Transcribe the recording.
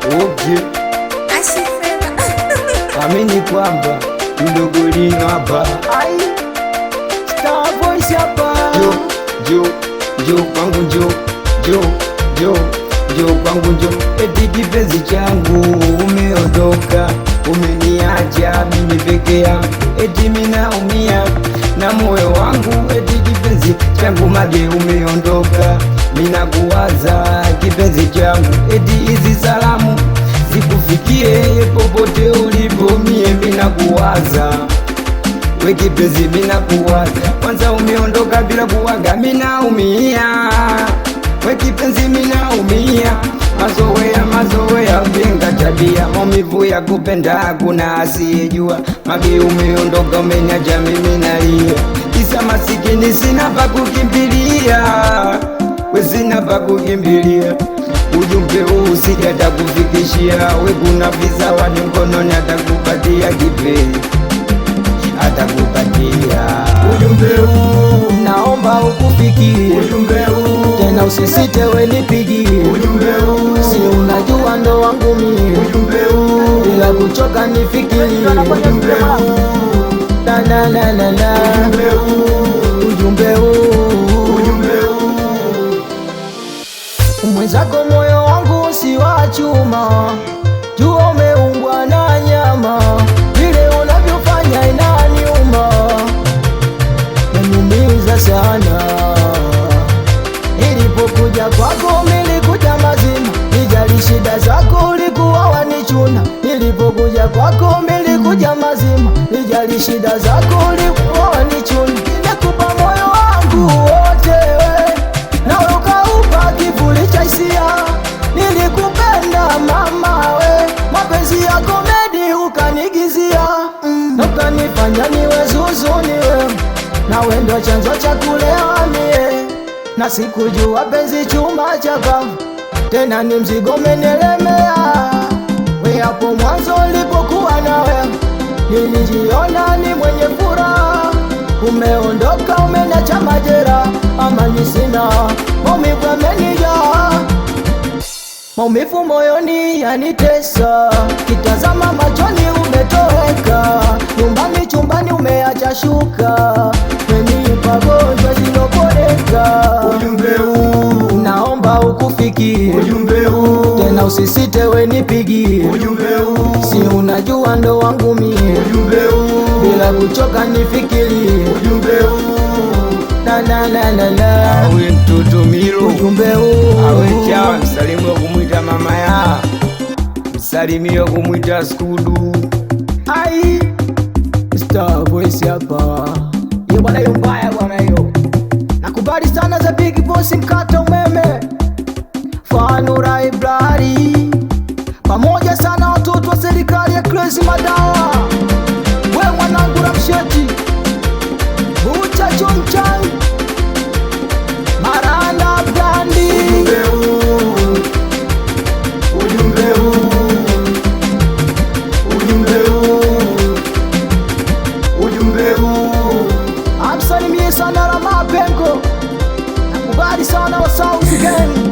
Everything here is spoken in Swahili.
Okay. Amini kwamba mdogo lino hapa. Star Voice hapa. Jo kwangu jo kwangu jo. Eti kipenzi changu umeondoka, umeniacha mimi peke yangu. Eti minaumia na moyo wangu. Eti kipenzi changu mage umeondoka, minakuwaza kipenzi changu. Eti hizi salamu zikufikie popote ulipo, mie minakuwaza we kipenzi, minakuwaza. Kwanza umeondoka bila kuwaga, minaumia we kipenzi, minaumia. Mazoea mjenga tabia, maumivu ya kupenda hakuna asiyejua. Mage umeondoka, umeniacha mimi nalia, kisa masikini sina pa kukimbilia, we sina pa kukimbilia. Ujumbe huu sijata kufikishia, we kuna vizawadi mkononi atakupatia kipenzi, atakupatia. Ujumbe huu naomba ukufikie, ujumbe huu tena usisite we nipigie. Ujumbe huu si unajua ndo wangu mie, ujumbe huu bila kuchoka nifikirie. Ujumbe huu na na na na na, ujumbe huu, ujumbe huu, ujumbe huu. Mwenzako moyo wangu si wa chuma, jua umeungwa na nyama, vile unavyofanya inaniuma, yaniumiza sana. Nilipokuja kwako nilikuja mazima, nijali shida zako ulikuwa wanichuna. Nilipokuja kwako nilikuja mazima, nijali shida zako ulikuwa wanichuna. Nimekupa moyo wangu wote we, na ukaupa kivuli cha hisia. Nilikupenda mama we, mapenzi ya komedi ukanigizia, na ukanifanya niwe zuzuni we, na we ndo chanzo cha kulewa mie. Na sikujua penzi chuma chaka, tena ni mzigo umenielemea. We hapo mwanzo ulipokuwa nawe, nilijiona ni mwenye furaha. Umeondoka umeniacha majeraha, amani sina, maumivu yamenijaa, maumivu moyoni yanitesa. Kitazama machoni umetoweka, nyumbani chumbani umeacha shuka, umenipa gonjwa zilopoleka. Ujumbe huu naomba ukufikie, ujumbe huu tena usisite we nipigie. Ujumbe huu si unajua ndo wangu mie, ujumbe huu bila kuchoka nifikirie. Ujumbe huu na na na na na, awe mtoto Miro, ujumbe huu awe chawa, msalimio kumwita mama ya, msalimio kumwita Skudu. Ai Star Voice hapa. Yo bwana, yo mbaya bwana, yo nakubali sana za Big Boss mkata umeme Fanura Ibrari, pamoja sana watoto wa serikali ya Crazy Madawa. We mwanangu Ramsheti Bucha Chonchang Maranda Brandi. Ujumbe huu, ujumbe huu, ujumbe huu, ujumbe huu. Amsalimie sana Rama Pengo, nakubali sana wa South Gang.